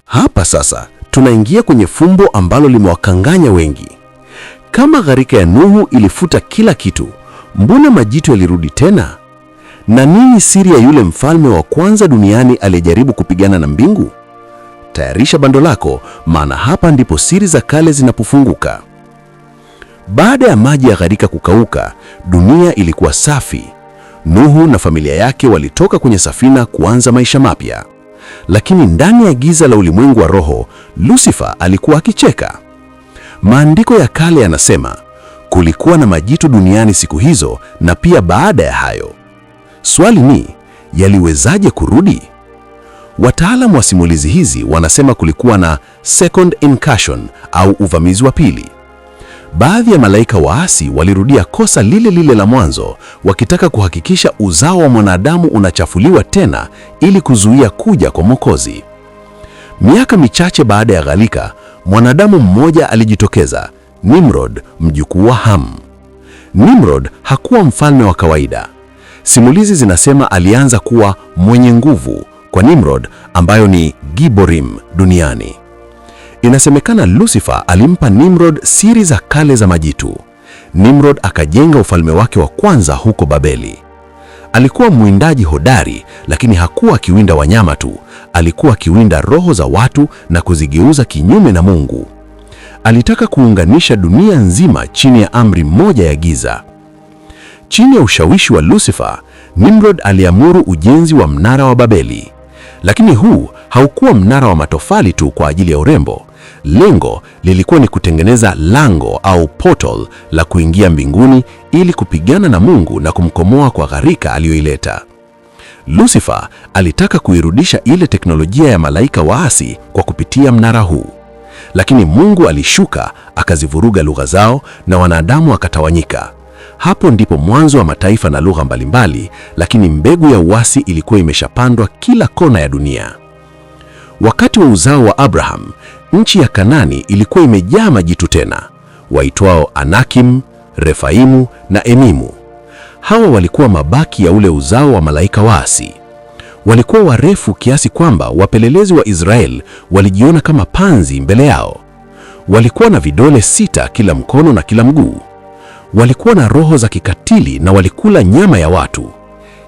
Hapa sasa tunaingia kwenye fumbo ambalo limewakanganya wengi. Kama gharika ya Nuhu ilifuta kila kitu, mbona majitu yalirudi tena? Na nini siri ya yule mfalme wa kwanza duniani aliyejaribu kupigana na mbingu? Tayarisha bando lako, maana hapa ndipo siri za kale zinapofunguka. Baada ya maji ya gharika kukauka, dunia ilikuwa safi. Nuhu na familia yake walitoka kwenye safina kuanza maisha mapya. Lakini ndani ya giza la ulimwengu wa roho, Lucifer alikuwa akicheka. Maandiko ya kale yanasema, kulikuwa na majitu duniani siku hizo na pia baada ya hayo. Swali ni, yaliwezaje kurudi? Wataalamu wa simulizi hizi wanasema kulikuwa na second incursion au uvamizi wa pili. Baadhi ya malaika waasi walirudia kosa lile lile la mwanzo, wakitaka kuhakikisha uzao wa mwanadamu unachafuliwa tena ili kuzuia kuja kwa Mwokozi. Miaka michache baada ya gharika, mwanadamu mmoja alijitokeza, Nimrod, mjukuu wa Ham. Nimrod hakuwa mfalme wa kawaida. Simulizi zinasema alianza kuwa mwenye nguvu kwa Nimrod, ambayo ni Giborim duniani. Inasemekana Lucifer alimpa Nimrod siri za kale za majitu. Nimrod akajenga ufalme wake wa kwanza huko Babeli. Alikuwa mwindaji hodari, lakini hakuwa akiwinda wanyama tu. Alikuwa akiwinda roho za watu na kuzigeuza kinyume na Mungu. Alitaka kuunganisha dunia nzima chini ya amri moja ya giza. Chini ya ushawishi wa Lucifer, Nimrod aliamuru ujenzi wa mnara wa Babeli. Lakini huu haukuwa mnara wa matofali tu kwa ajili ya urembo. Lengo lilikuwa ni kutengeneza lango au portal la kuingia mbinguni ili kupigana na Mungu na kumkomoa kwa gharika aliyoileta. Lucifer alitaka kuirudisha ile teknolojia ya malaika waasi kwa kupitia mnara huu. Lakini Mungu alishuka, akazivuruga lugha zao na wanadamu wakatawanyika. Hapo ndipo mwanzo wa mataifa na lugha mbalimbali, lakini mbegu ya uasi ilikuwa imeshapandwa kila kona ya dunia. Wakati wa uzao wa Abraham, nchi ya Kanani ilikuwa imejaa majitu tena, waitwao Anakim, Refaimu na Emimu. Hawa walikuwa mabaki ya ule uzao wa malaika waasi. Walikuwa warefu kiasi kwamba wapelelezi wa Israeli walijiona kama panzi mbele yao. Walikuwa na vidole 6 kila mkono na kila mguu. Walikuwa na roho za kikatili na walikula nyama ya watu.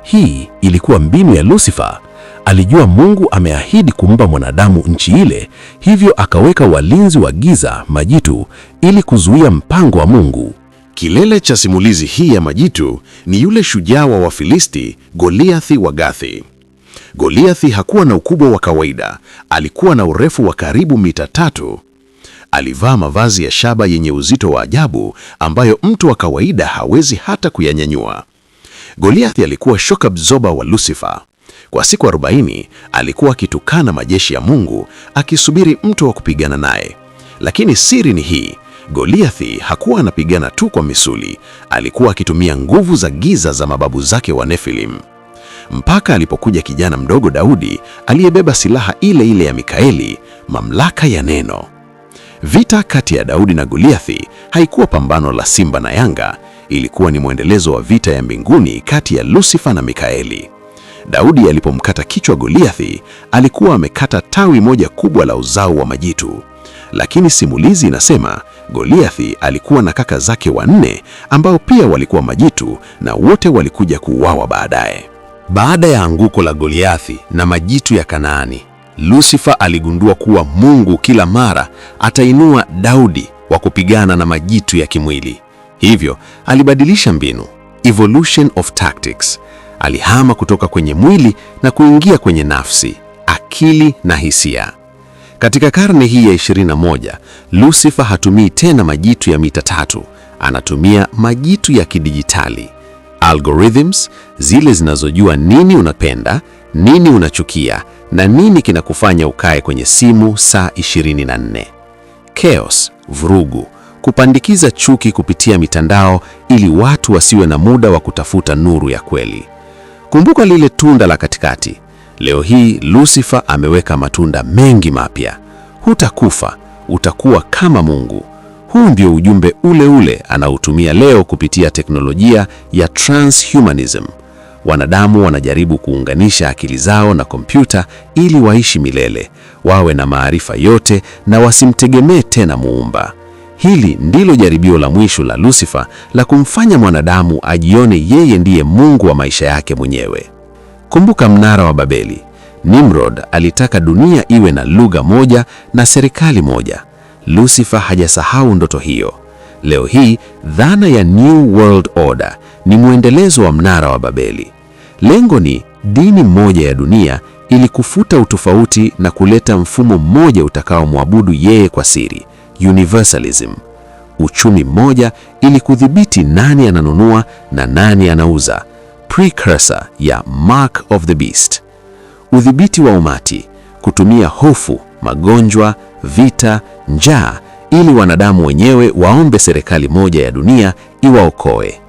Hii ilikuwa mbinu ya Lucifer. Alijua Mungu ameahidi kumpa mwanadamu nchi ile, hivyo akaweka walinzi wa giza, majitu, ili kuzuia mpango wa Mungu. Kilele cha simulizi hii ya majitu ni yule shujaa wa Wafilisti, Goliathi wa Gathi. Goliathi hakuwa na ukubwa wa kawaida, alikuwa na urefu wa karibu mita 3. Alivaa mavazi ya shaba yenye uzito wa ajabu ambayo mtu wa kawaida hawezi hata kuyanyanyua. Goliathi alikuwa shock absorber wa Lucifer. Kwa siku 40 alikuwa akitukana majeshi ya Mungu, akisubiri mtu wa kupigana naye. Lakini siri ni hii, Goliathi hakuwa anapigana tu kwa misuli, alikuwa akitumia nguvu za giza za mababu zake wa Nephilim. Mpaka alipokuja kijana mdogo Daudi aliyebeba silaha ile ile ya Mikaeli, mamlaka ya neno. Vita kati ya Daudi na Goliathi haikuwa pambano la simba na yanga, ilikuwa ni mwendelezo wa vita ya mbinguni kati ya Lucifer na Mikaeli. Daudi alipomkata kichwa Goliathi, alikuwa amekata tawi moja kubwa la uzao wa majitu. Lakini simulizi inasema Goliathi alikuwa na kaka zake 4 ambao pia walikuwa majitu na wote walikuja kuuawa baadaye. Baada ya anguko la Goliathi na majitu ya Kanaani, Lucifer aligundua kuwa Mungu kila mara atainua Daudi wa kupigana na majitu ya kimwili. Hivyo alibadilisha mbinu, evolution of tactics. Alihama kutoka kwenye mwili na kuingia kwenye nafsi, akili na hisia. Katika karne hii ya 21, Lucifer hatumii tena majitu ya mita 3, anatumia majitu ya kidijitali. Algorithms, zile zinazojua nini unapenda, nini unachukia na nini kinakufanya ukae kwenye simu saa 24. Chaos, vurugu, kupandikiza chuki kupitia mitandao ili watu wasiwe na muda wa kutafuta nuru ya kweli. Kumbuka lile tunda la katikati. Leo hii Lucifer ameweka matunda mengi mapya. Hutakufa, utakuwa kama Mungu. Huu ndio ujumbe ule ule anaotumia leo kupitia teknolojia ya transhumanism. Wanadamu wanajaribu kuunganisha akili zao na kompyuta ili waishi milele, wawe na maarifa yote na wasimtegemee tena Muumba. Hili ndilo jaribio la mwisho la Lucifer la kumfanya mwanadamu ajione yeye ndiye Mungu wa maisha yake mwenyewe. Kumbuka mnara wa Babeli. Nimrod alitaka dunia iwe na lugha moja na serikali moja. Lucifer hajasahau ndoto hiyo. Leo hii dhana ya New World Order ni mwendelezo wa mnara wa Babeli. Lengo ni dini moja ya dunia ili kufuta utofauti na kuleta mfumo mmoja utakaomwabudu yeye kwa siri, universalism. Uchumi mmoja ili kudhibiti nani ananunua na nani anauza, precursor ya Mark of the Beast. Udhibiti wa umati, kutumia hofu, magonjwa, vita, njaa ili wanadamu wenyewe waombe serikali moja ya dunia iwaokoe.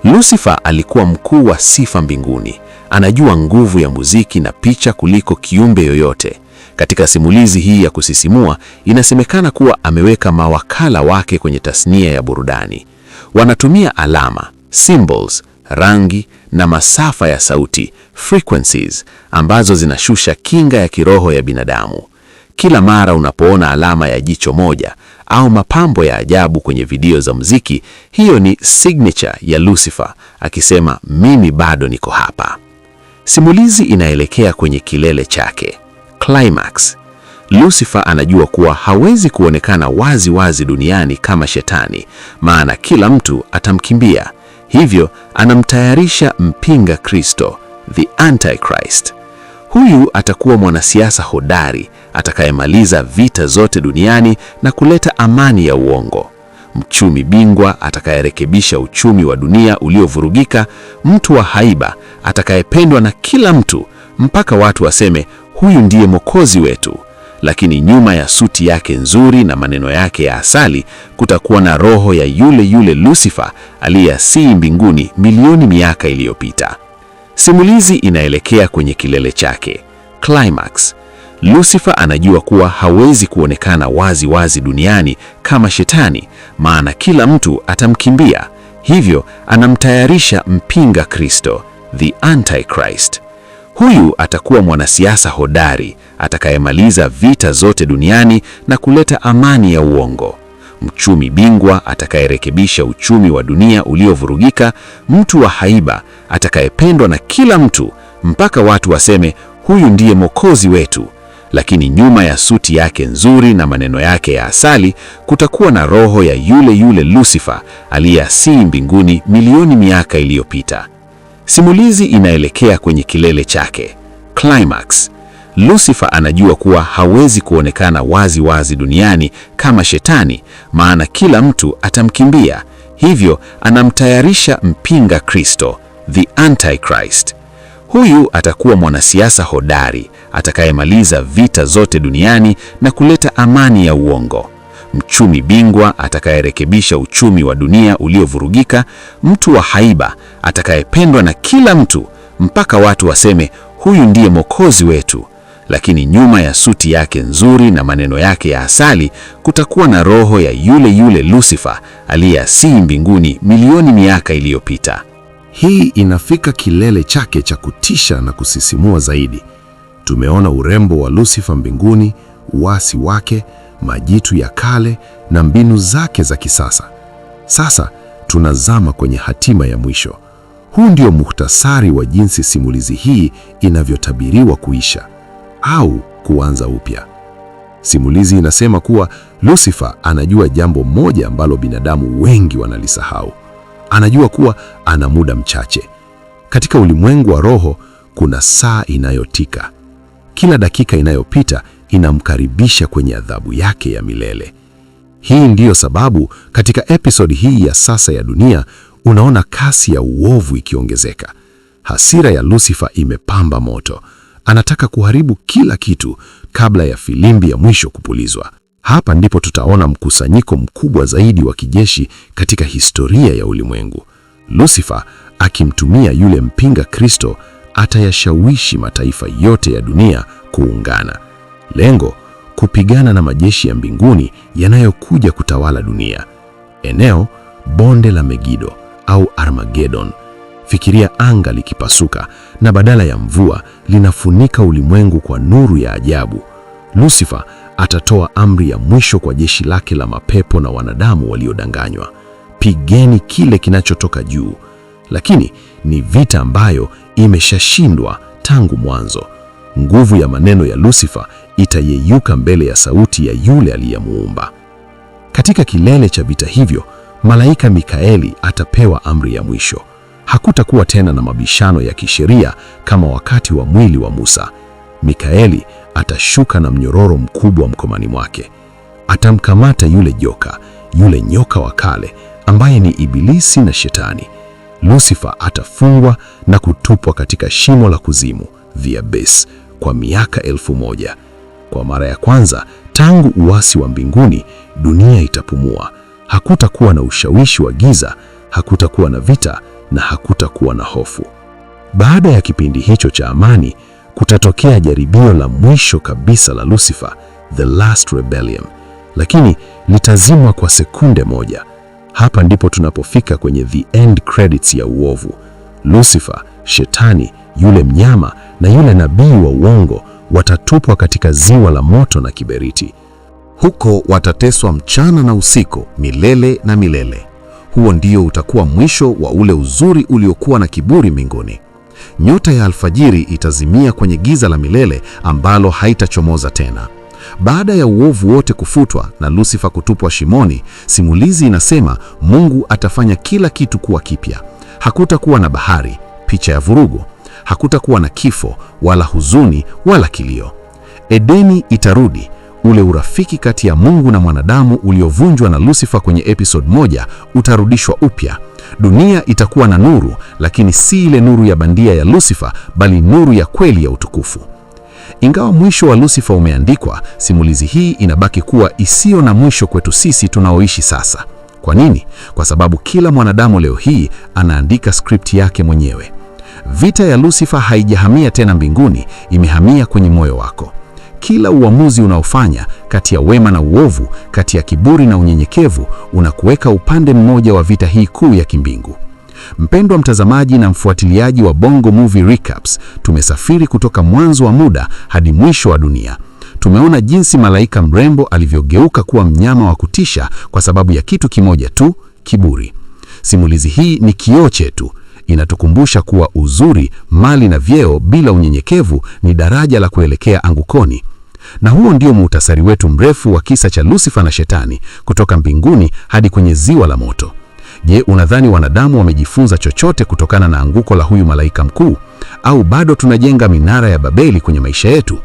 Lucifer alikuwa mkuu wa sifa mbinguni. Anajua nguvu ya muziki na picha kuliko kiumbe yoyote. Katika simulizi hii ya kusisimua, inasemekana kuwa ameweka mawakala wake kwenye tasnia ya burudani. Wanatumia alama, symbols, rangi na masafa ya sauti, frequencies, ambazo zinashusha kinga ya kiroho ya binadamu. Kila mara unapoona alama ya jicho moja au mapambo ya ajabu kwenye video za muziki, hiyo ni signature ya Lucifer, akisema mimi bado niko hapa. Simulizi inaelekea kwenye kilele chake, climax. Lucifer anajua kuwa hawezi kuonekana wazi wazi duniani kama shetani, maana kila mtu atamkimbia. Hivyo anamtayarisha mpinga Kristo, the Antichrist. Huyu atakuwa mwanasiasa hodari atakayemaliza vita zote duniani na kuleta amani ya uongo. Mchumi bingwa atakayerekebisha uchumi wa dunia uliovurugika, mtu wa haiba atakayependwa na kila mtu mpaka watu waseme huyu ndiye Mwokozi wetu. Lakini nyuma ya suti yake nzuri na maneno yake ya asali kutakuwa na roho ya yule yule Lucifer aliyesii mbinguni milioni miaka iliyopita. Simulizi inaelekea kwenye kilele chake, climax. Lucifer anajua kuwa hawezi kuonekana wazi wazi duniani kama shetani, maana kila mtu atamkimbia. Hivyo anamtayarisha mpinga Kristo, the Antichrist. Huyu atakuwa mwanasiasa hodari atakayemaliza vita zote duniani na kuleta amani ya uongo. Mchumi bingwa atakayerekebisha uchumi wa dunia uliovurugika, mtu wa haiba atakayependwa na kila mtu mpaka watu waseme huyu ndiye Mwokozi wetu. Lakini nyuma ya suti yake nzuri na maneno yake ya asali kutakuwa na roho ya yule yule Lucifer aliyesii mbinguni milioni miaka iliyopita. Simulizi inaelekea kwenye kilele chake, climax. Lucifer anajua kuwa hawezi kuonekana wazi wazi duniani kama shetani, maana kila mtu atamkimbia. Hivyo anamtayarisha mpinga Kristo, the Antichrist. Huyu atakuwa mwanasiasa hodari atakayemaliza vita zote duniani na kuleta amani ya uongo. Mchumi bingwa atakayerekebisha uchumi wa dunia uliovurugika, mtu wa haiba atakayependwa na kila mtu mpaka watu waseme huyu ndiye Mwokozi wetu. Lakini nyuma ya suti yake nzuri na maneno yake ya asali kutakuwa na roho ya yule yule Lucifer aliyesii mbinguni milioni miaka iliyopita. Hii inafika kilele chake cha kutisha na kusisimua zaidi. Tumeona urembo wa Lucifer mbinguni, uasi wake, majitu ya kale na mbinu zake za kisasa. Sasa tunazama kwenye hatima ya mwisho. Huu ndio muhtasari wa jinsi simulizi hii inavyotabiriwa kuisha au kuanza upya. Simulizi inasema kuwa Lucifer anajua jambo moja ambalo binadamu wengi wanalisahau. Anajua kuwa ana muda mchache. Katika ulimwengu wa roho kuna saa inayotika. Kila dakika inayopita inamkaribisha kwenye adhabu yake ya milele. Hii ndiyo sababu katika episodi hii ya sasa ya dunia unaona kasi ya uovu ikiongezeka. Hasira ya Lucifer imepamba moto. Anataka kuharibu kila kitu kabla ya filimbi ya mwisho kupulizwa. Hapa ndipo tutaona mkusanyiko mkubwa zaidi wa kijeshi katika historia ya ulimwengu. Lucifer akimtumia yule mpinga Kristo atayashawishi mataifa yote ya dunia kuungana. Lengo, kupigana na majeshi ya mbinguni yanayokuja kutawala dunia. Eneo, bonde la Megido au Armageddon. Fikiria anga likipasuka na badala ya mvua linafunika ulimwengu kwa nuru ya ajabu. Lucifer atatoa amri ya mwisho kwa jeshi lake la mapepo na wanadamu waliodanganywa: pigeni kile kinachotoka juu. Lakini ni vita ambayo imeshashindwa tangu mwanzo. Nguvu ya maneno ya Lucifer itayeyuka mbele ya sauti ya yule aliyemuumba. Katika kilele cha vita hivyo, malaika Mikaeli atapewa amri ya mwisho. Hakutakuwa tena na mabishano ya kisheria kama wakati wa mwili wa Musa. Mikaeli atashuka na mnyororo mkubwa mkononi mwake. Atamkamata yule joka, yule nyoka wa kale ambaye ni Ibilisi na Shetani. Lucifer atafungwa na kutupwa katika shimo la kuzimu, the abyss, kwa miaka 1000. Kwa mara ya kwanza tangu uasi wa mbinguni, dunia itapumua. Hakutakuwa na ushawishi wa giza, hakutakuwa na vita na hakutakuwa na hofu. Baada ya kipindi hicho cha amani, kutatokea jaribio la mwisho kabisa la Lucifer, the last rebellion, lakini litazimwa kwa sekunde moja. Hapa ndipo tunapofika kwenye the end credits ya uovu. Lucifer, Shetani, yule mnyama na yule nabii wa uongo watatupwa katika ziwa la moto na kiberiti. Huko watateswa mchana na usiku, milele na milele. Huo ndio utakuwa mwisho wa ule uzuri uliokuwa na kiburi mbinguni. Nyota ya alfajiri itazimia kwenye giza la milele ambalo haitachomoza tena. Baada ya uovu wote kufutwa na Lucifer kutupwa shimoni, simulizi inasema Mungu atafanya kila kitu kuwa kipya. Hakutakuwa na bahari, picha ya vurugu. Hakutakuwa na kifo, wala huzuni, wala kilio. Edeni itarudi, ule urafiki kati ya Mungu na mwanadamu uliovunjwa na Lucifer kwenye episode 1 utarudishwa upya. Dunia itakuwa na nuru, lakini si ile nuru ya bandia ya Lucifer, bali nuru ya kweli ya utukufu. Ingawa mwisho wa Lucifer umeandikwa, simulizi hii inabaki kuwa isiyo na mwisho kwetu sisi tunaoishi sasa. Kwa nini? Kwa sababu kila mwanadamu leo hii anaandika script yake mwenyewe. Vita ya Lucifer haijahamia tena mbinguni, imehamia kwenye moyo wako. Kila uamuzi unaofanya kati ya wema na uovu, kati ya kiburi na unyenyekevu, unakuweka upande mmoja wa vita hii kuu ya kimbingu. Mpendwa mtazamaji na mfuatiliaji wa Bongo Movie Recaps, tumesafiri kutoka mwanzo wa muda hadi mwisho wa dunia. Tumeona jinsi malaika mrembo alivyogeuka kuwa mnyama wa kutisha kwa sababu ya kitu kimoja tu, kiburi. Simulizi hii ni kioo chetu. Inatukumbusha kuwa uzuri, mali na vyeo bila unyenyekevu ni daraja la kuelekea angukoni. Na huo ndio muhtasari wetu mrefu wa kisa cha Lucifer na Shetani, kutoka mbinguni hadi kwenye ziwa la moto. Je, unadhani wanadamu wamejifunza chochote kutokana na anguko la huyu malaika mkuu? Au bado tunajenga minara ya Babeli kwenye maisha yetu?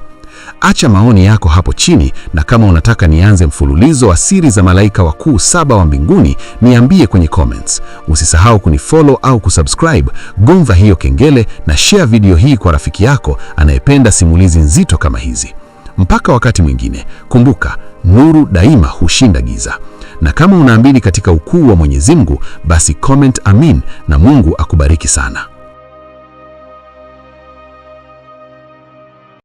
Acha maoni yako hapo chini, na kama unataka nianze mfululizo wa siri za malaika wakuu 7 wa mbinguni, niambie kwenye comments. Usisahau kunifollow au kusubscribe, gonga hiyo kengele na share video hii kwa rafiki yako anayependa simulizi nzito kama hizi. Mpaka wakati mwingine, kumbuka, nuru daima hushinda giza. Na kama unaamini katika ukuu wa Mwenyezi Mungu, basi comment amin na Mungu akubariki sana.